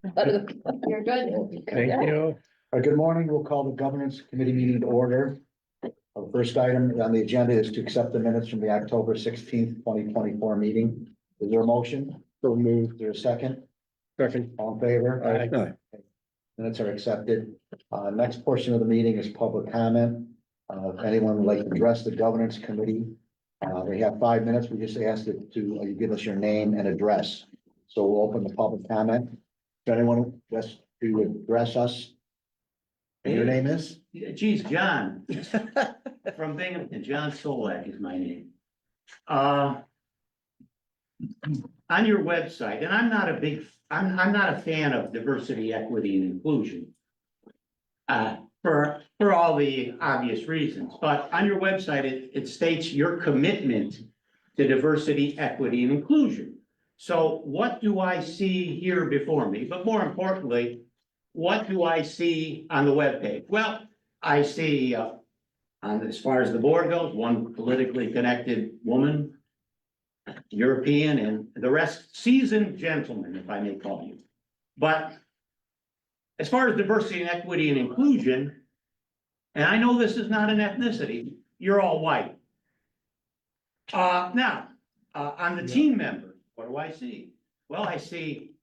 You're good. Thank you. Good morning. We'll call the governance committee meeting to order. The first item on the agenda is to accept the minutes from the October 16th, 2024 meeting. Is there a motion? So moved. Is there a second? Second. All in favor? Aye. Minutes are accepted. Next portion of the meeting is public comment. If anyone would like to address the governance committee, they have 5 minutes. We just asked it to you give us your name and address. So we'll open the public comment. If anyone wants to address us, and your name is? Geez, John, from Binghamton, John Solak is my name. On your website, and I'm not a fan of diversity, equity, and inclusion. For all the obvious reasons, but on your website, it states your commitment to diversity, equity, and inclusion. So what do I see here before me? But more importantly, what do I see on the webpage? Well, I see, as far as the board goes, one politically connected woman, European, and the rest seasoned gentlemen, if I may call you. But as far as diversity and equity and inclusion, and I know this is not an ethnicity, you're all white. Now, on the team member, what do I see? Well, I see,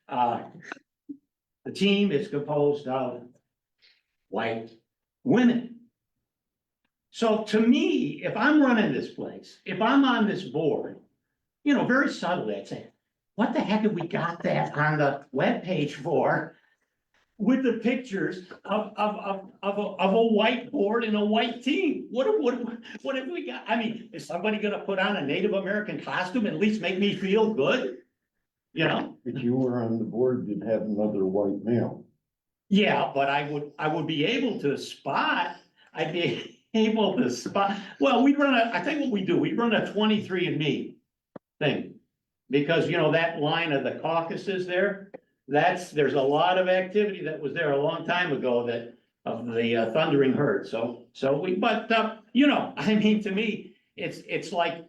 the team is composed of white women. So to me, if I'm running this place, if I'm on this board, you know, very subtly, I'd say, what the heck have we got that on the webpage for? With the pictures of a white board and a white team. What have we got? I mean, is somebody gonna put on a Native American costume and at least make me feel good? You know? If you were on the board, you'd have another white male. Yeah, but I would be able to spot, I'd be able to spot, well, I think what we do, we run a 23andMe thing. Because, you know, that line of the caucuses there, there's a lot of activity that was there a long time ago that, of the thundering herd, you know, I mean, to me, it's like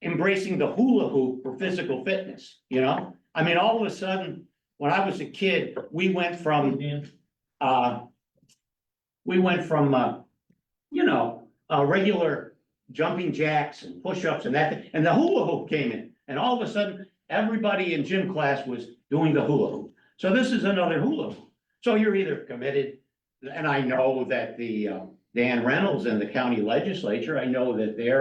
embracing the hula hoop for physical fitness, you know? I mean, all of a sudden, when I was a kid, we went from, regular jumping jacks and push-ups and that, and the hula hoop came in, and all of a sudden, everybody in gym class was doing the hula hoop. So this is another hula hoop. So you're either committed, and I know that the Dan Reynolds and the county legislature, I know that they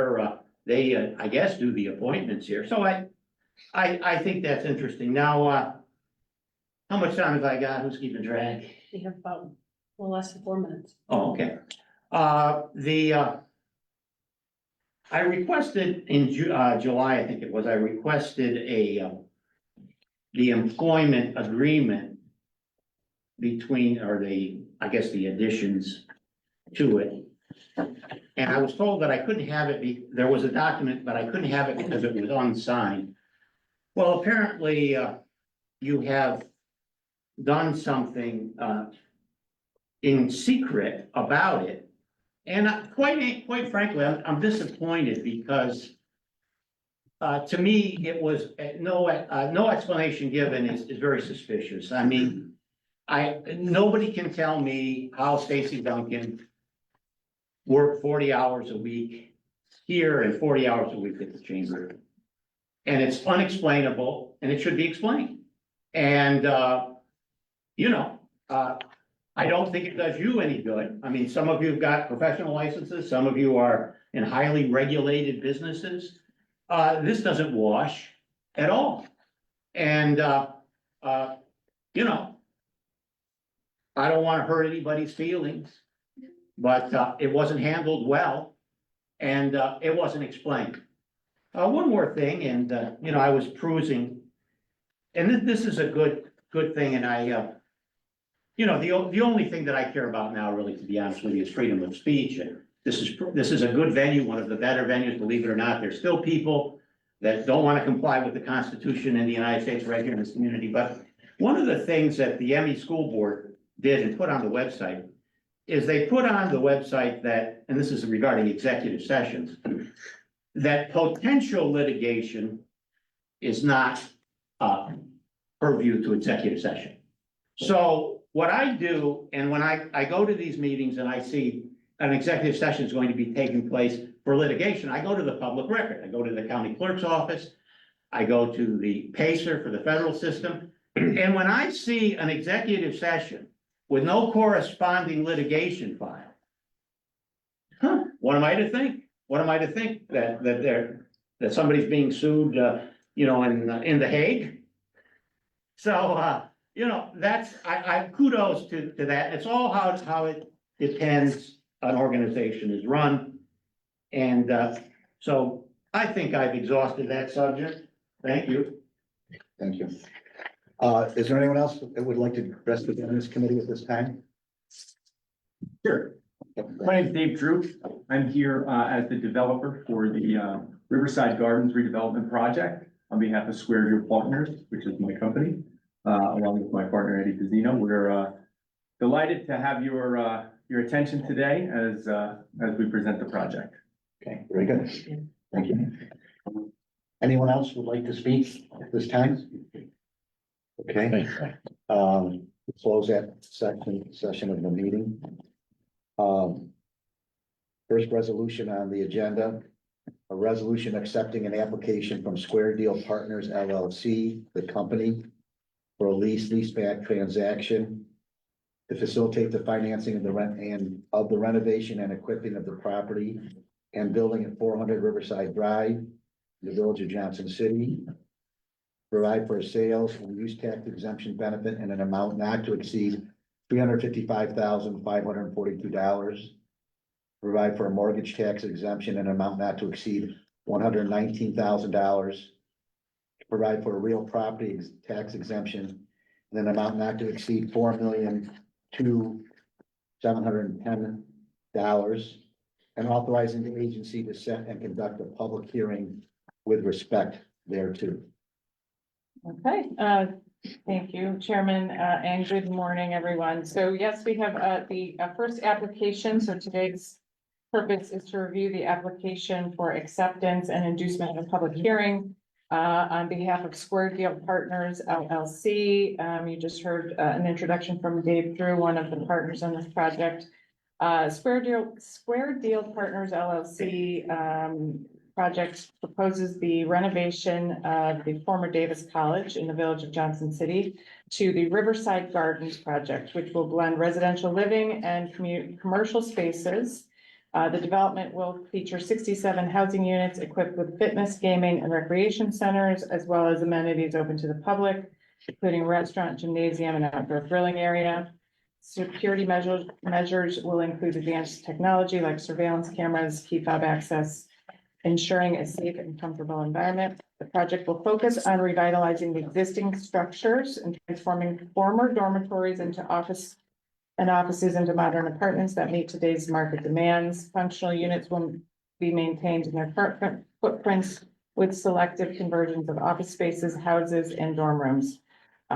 I guess do the appointments here. So I think that's interesting. Now, how much time have I got? Who's keeping track? We have about, well, less than 4 minutes. Oh, okay. I requested in July, I think it was, I requested the employment agreement between, I guess the additions to it. And I was told that I couldn't have it, there was a document, but I couldn't have it because it was unsigned. Well, apparently, you have done something, in secret about it. And quite frankly, I'm disappointed because to me, it was no explanation given is very suspicious. I mean, nobody can tell me how Stacy Duncan worked 40 hours a week here and 40 hours a week at the chamber. And it's unexplainable and it should be explained. And, you know, I don't think it does you any good. I mean, some of you have got professional licenses, some of you are in highly regulated businesses. This doesn't wash at all. And, you know, I don't want to hurt anybody's feelings, but it wasn't handled well and it wasn't explained. One more thing, and, you know, I was perusing, and this is a good thing, and you know, the only thing that I care about now, really, to be honest with you, is freedom of speech. And this is a good venue, one of the better venues, believe it or not. There's still people that don't want to comply with the Constitution in the United States right here in this community. But one of the things that the Emmy School Board did and put on the website is they put on the website that, and this is regarding executive sessions, that potential litigation is not purview to executive session. So what I do, and when I go to these meetings and I see an executive session is going to be taking place for litigation, I go to the public record. I go to the county clerk's office. I go to the PACER for the federal system. And when I see an executive session with no corresponding litigation file, what am I to think? What am I to think that somebody's being sued, in The Hague? So, that's, I kudos to that. It's all how it depends, an organization is run. And, so I think I've exhausted that subject. Thank you. Thank you. Is there anyone else that would like to address the governance committee at this time? Sure. My name's Dave Drew. I'm here as the developer for the Riverside Gardens redevelopment project on behalf of Square Deal Partners, which is my company, along with my partner Eddie Pizzino. We're delighted to have your attention today as we present the project. Okay, very good. Thank you. Anyone else would like to speak at this time? Okay, close that session of the meeting. First resolution on the agenda, a resolution accepting an application from Square Deal Partners LLC, the company, for a leaseback transaction to facilitate the financing of the renovation and equipping of the property and building at 400 Riverside Drive, the Village of Johnson City. Provide for a sales and use tax exemption benefit in an amount not to exceed $355,542. Provide for a mortgage tax exemption in an amount not to exceed $119,000. Provide for a real property tax exemption in an amount not to exceed $4,710,000. And authorizing the agency to set and conduct a public hearing with respect thereto. Okay, thank you, Chairman, and good morning, everyone. So yes, we have the first application. So today's purpose is to review the application for acceptance and inducement of a public hearing on behalf of Square Deal Partners LLC. You just heard an introduction from Dave Drew, one of the partners on this project. Square Deal Partners LLC project proposes the renovation of the former Davis College in the Village of Johnson City to the Riverside Gardens project, which will blend residential living and commercial spaces. The development will feature 67 housing units equipped with fitness, gaming, and recreation centers, as well as amenities open to the public, including restaurant, gymnasium, and outdoor grilling area. Security measures will include advanced technology like surveillance cameras, key fob access, ensuring a safe and comfortable environment. The project will focus on revitalizing the existing structures and transforming former dormitories into offices into modern apartments that meet today's market demands. Functional units will be maintained in their current footprints with selective conversions of office spaces, houses, and dorm rooms.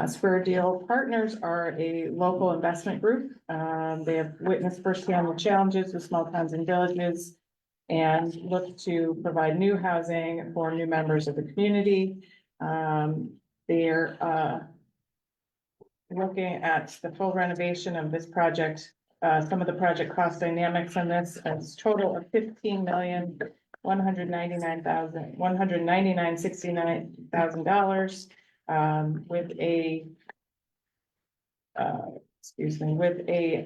Square Deal Partners are a local investment group. They have witnessed firsthand the challenges with small towns and villages and look to provide new housing for new members of the community. They're looking at the full renovation of this project. Some of the project cost dynamics on this is total of $15,199,199,069 with a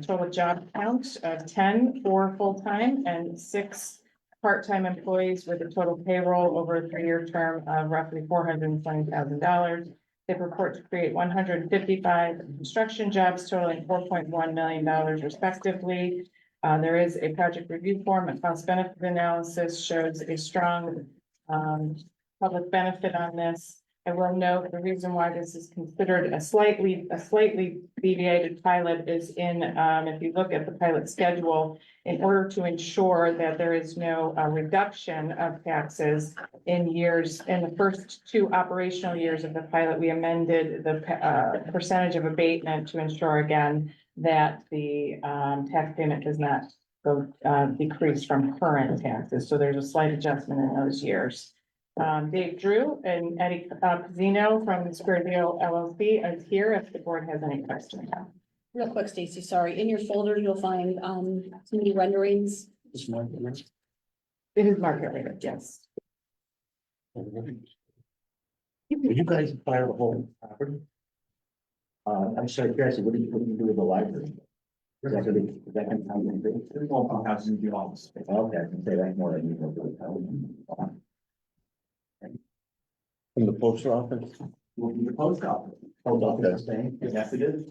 total job count of 10 for full-time and 6 part-time employees with a total payroll over a 3-year term of roughly $420,000. They purport to create 155 construction jobs totaling $4.1 million respectively. There is a project review form. A cost benefit analysis shows a strong public benefit on this. I will note the reason why this is considered a slightly deviated pilot is in, if you look at the pilot schedule, in order to ensure that there is no reduction of taxes in the first 2 operational years of the pilot, we amended the percentage of abatement to ensure again that the tax payment does not go decrease from current taxes. So there's a slight adjustment in those years. Dave Drew and Eddie Pizzino from Square Deal LLC is here if the board has any questions. Real quick, Stacy, sorry, in your folder, you'll find, some new renderings. It is market rated, yes. Did you guys acquire the whole property? I'm sorry, Jesse, what do you do with the library? Is that gonna be, is that gonna come in big? Open house in the office. Okay, I can say that more than you know. From the post office? Will be the post office. Post office, thing? Yes, it is.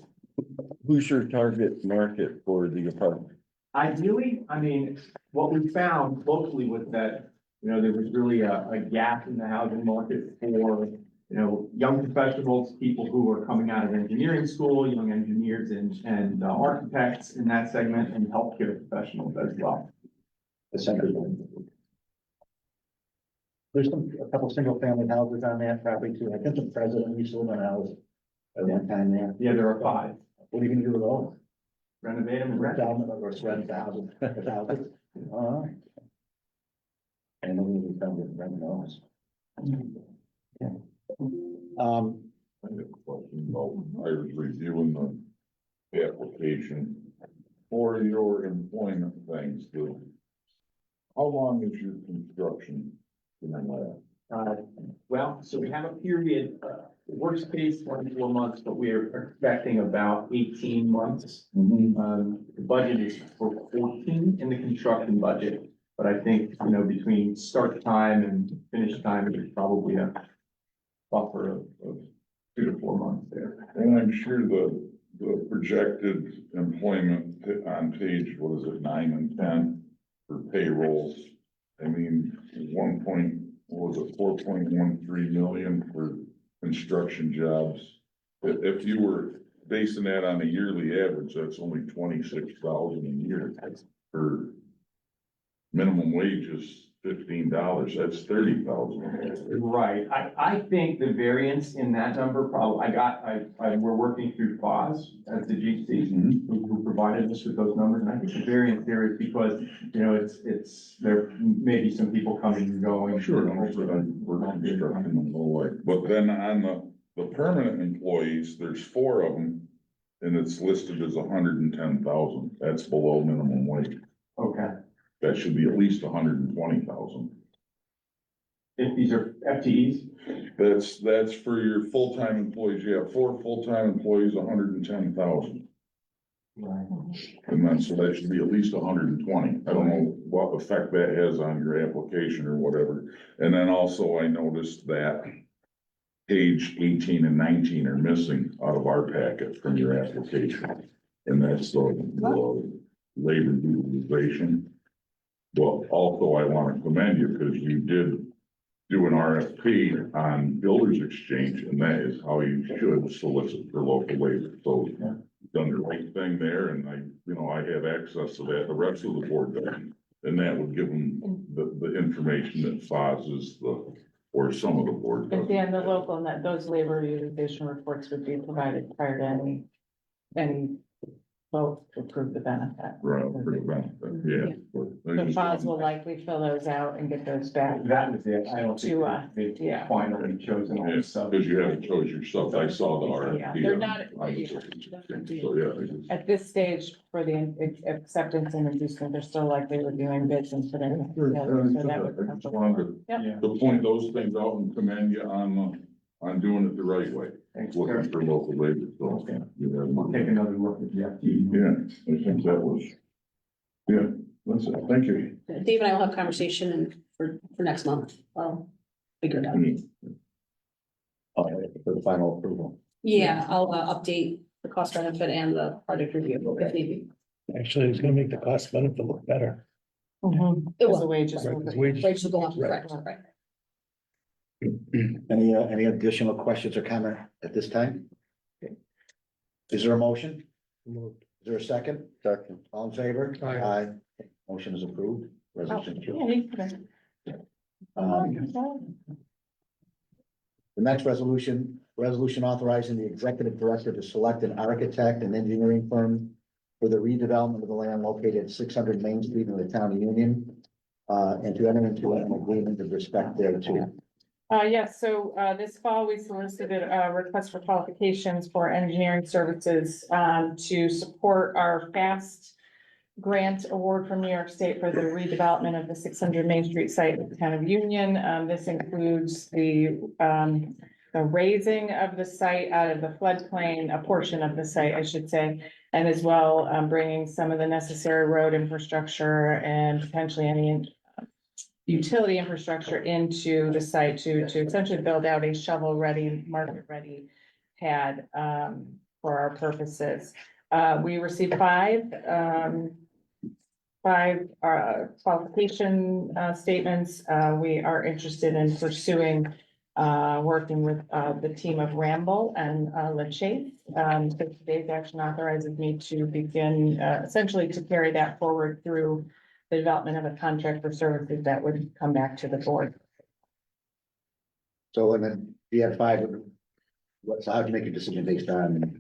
Who's your target market for the apartment? Ideally, I mean, what we found locally was that, there was really a gap in the housing market for, young professionals, people who are coming out of engineering school, young engineers and architects in that segment, and healthcare professionals as well. The center. There's a couple single family houses on that property too. I think the president used to live in a house at one time there. Yeah, there are 5. What are you gonna do with those? Renovate them and rent them. Down or rent the houses, the houses? All right. And then we found it, rent those. Yeah. I have a question about, I was reviewing the application for your employment things, how long is your construction gonna last? Well, so we have a period, worst case 24 months, but we're expecting about 18 months. The budget is for 14 in the construction budget, but I think, between start time and finish time, there's probably a buffer of 2 to 4 months there. And I'm sure the projected employment on page, what is it, 9 and 10 for payrolls? I mean, what was it, 4.13 million for construction jobs? If you were basing that on a yearly average, that's only 26,000 a year. For minimum wage is $15, that's 30,000. Right, I think the variance in that number we're working through FOS as the GC. Who provided us with those numbers, and I think the variance there is because, there may be some people coming and going. Sure, we're construction the whole way, but then on the permanent employees, there's 4 of them. And it's listed as 110,000, that's below minimum wage, Okay, that should be at least 120,000. if these are FTEs, That's for your full-time employees, you have 4 full-time employees, 110,000. right, And then, so that should be at least 120. I don't know what effect that has on your application or whatever. And then also I noticed that page 18 and 19 are missing out of our packet from your application. And that's the labor utilization. Well, also I want to commend you because you did do an RFP on Builders Exchange, and that is how you should solicit for local labor. So you've done the right thing there, and I have access to that, the rest of the board doesn't. And that would give them the information that FOS is or some of the board And doesn't. then the local, and that those labor utilization reports would be provided prior to any vote to approve the benefit. Right, for the benefit, yeah. The FOS will likely fill those out and get those back. that was it, I don't To, think they yeah. finally chosen all the stuff. Because you haven't chose yourself, I saw the RFP. Yeah, they're not- So, yeah, I just. At this stage for the acceptance and inducement, they're still likely reviewing bids and putting. it together, so that would I just wanted Yep. to point those things out and commend you on doing it the right way. Thanks, Looking Terry. for local labor, so. Okay. you have We'll take another look at the FTE. Yeah, I think that was, yeah, that's it, thank you. Dave and I will have conversation and for next month. I'll figure it out. For the final approval. Yeah, I'll update the cost benefit and the project review if need be. Actually, it's gonna make the cost benefit look better. Mhm. It Because the will. wages. Right, will 'cause be- wages- Wages will go up, Right. correct, right. Any additional questions or comment at this time? Is there a motion? Is there a second? Second. All in favor? Aye. Motion is approved. Oh, Resolution two. yeah, you can- The next resolution authorizing the executive director to select an architect and engineering firm for the redevelopment of the land located at 600 Main Street in the town of Union, and to enter into an agreement with respect thereto. Yes, so, this fall, we solicited a request for qualifications for engineering services, to support our FAST grant award from New York State for the redevelopment of the 600 Main Street site in the town of Union. This includes the raising of the site out of the floodplain, a portion of the site, I should say, and as well, bringing some of the necessary road infrastructure and potentially any utility infrastructure into the site to essentially build out a shovel-ready, market-ready pad, for our purposes. We received five qualification, statements. We are interested in pursuing, working with, the team of Ramble and, LaChase. So today's action authorizes me to begin, essentially to carry that forward through the development of a contract for services that would come back to the board. So, and then you had five, so how'd you make a decision based on,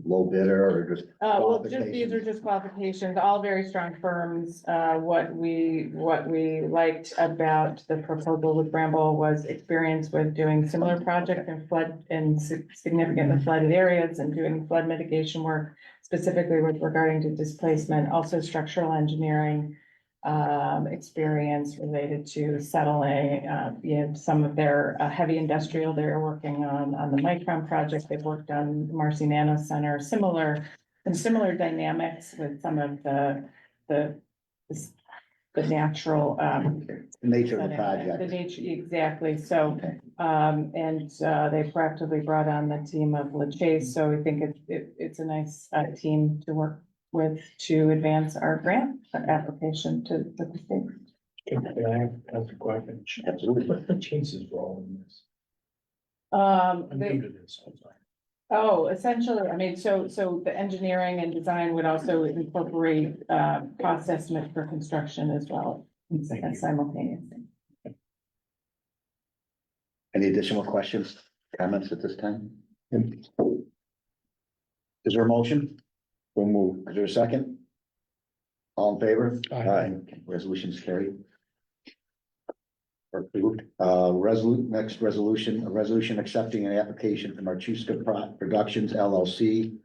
low bidder or just? Well, just, these are just qualifications, all very strong firms. What we liked about the proposal with Bramble was experience with doing similar projects in flood and significantly flooded areas and doing flood mitigation work, specifically with regarding to displacement, also structural engineering, experience related to settling, some of their heavy industrial they're working on the Micron project. They've worked on Marcy Nano Center, similar dynamics with some of the natural, Nature of the the project. nature, exactly. So, they proactively brought on the team of LaChase. So we think it's a nice, team to work with to advance our grant application to the state. Can I ask a question? Absolutely. What's the chase's role in this? I'm They- new to this. I'm sorry. Oh, essentially, I mean, so the engineering and design would also incorporate, cost estimate for construction as well, Thank you. simultaneously. Any additional questions, comments at this time? Is there a motion? We'll move. Is there a second? All in favor? Aye. Resolution is carried. Approved. Next resolution, a resolution accepting an application from Archuska Productions LLC.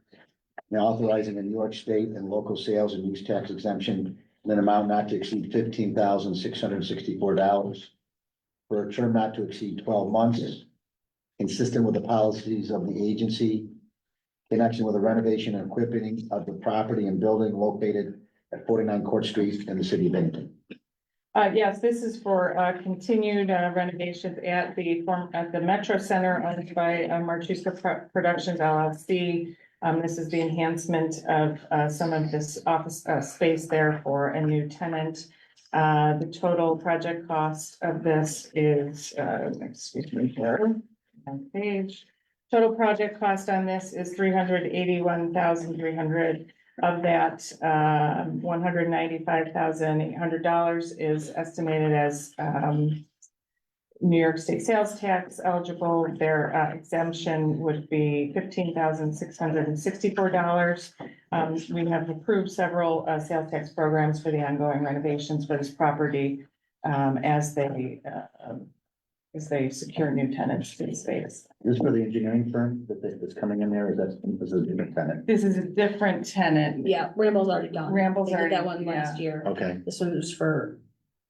And authorizing a New York State and local sales and use tax exemption in an amount not to exceed $15,664 for a term not to exceed 12 months, consistent with the policies of the agency, connection with the renovation and equipping of the property and building located at 49 Court Street in the city of Bennington. Yes, this is for, continued, renovations at the Metro Center owned by, Marchuska Productions LLC. This is the enhancement of, some of this office, space there for a new tenant. The total project cost of this is, excuse me here, on page. Total project cost on this is $381,300. Of that, $195,800 is estimated as, New York State sales tax eligible. Their exemption would be $15,664. We have approved several, sales tax programs for the ongoing renovations for this property, as they secure new tenants to the space. This is for the engineering firm that's coming in there, or this is a different tenant? This is a different tenant. Yeah, Ramble's already done. Ramble's They did that already- one last year. Okay. This one was for,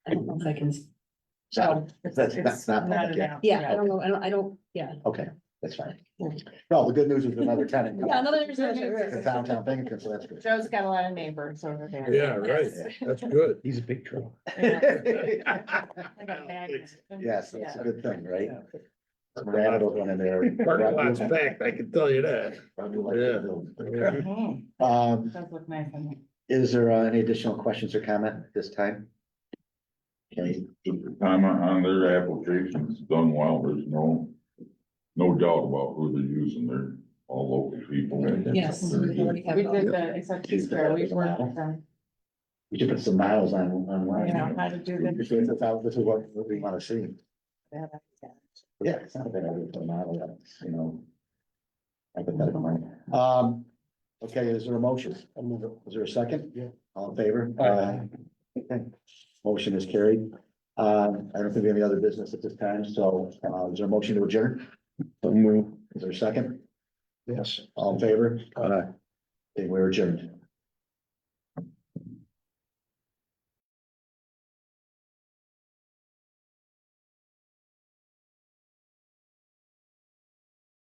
I don't know if I can, So That's not public yet. announced, yeah, I don't know, I don't, yeah. Okay, that's fine. No, the good news is another tenant. Yeah, another. It's downtown Bennington, so that's good. Joe's got a lot of neighbors over there. Yeah, right. That's good. He's a big trouble. I got bags. Yes, that's a good thing, right? Yeah. Some rabbit will run in there. Parking lot's packed, I can tell you that. Probably like Yeah. that. Does look nice on there. Is there any additional questions or comment at this time? Okay, Comment on their application, it's done well, there's no doubt about who they're using, they're all local people. Yes. They're we already good. have We it all. did the, it's a piece where we worked with them, we should put some miles on, you know, how to do This this. is what we want to see. Yeah, it's not a bad idea to put a model up, you know. Hypothetical. Okay, is there a motion? Is there a second? Yeah. All in favor? Aye. Okay. Motion is carried. I don't think we have any other business at this time, so, is there a motion to adjourn? Is there a second? Yes. All in favor? Okay, we're adjourned.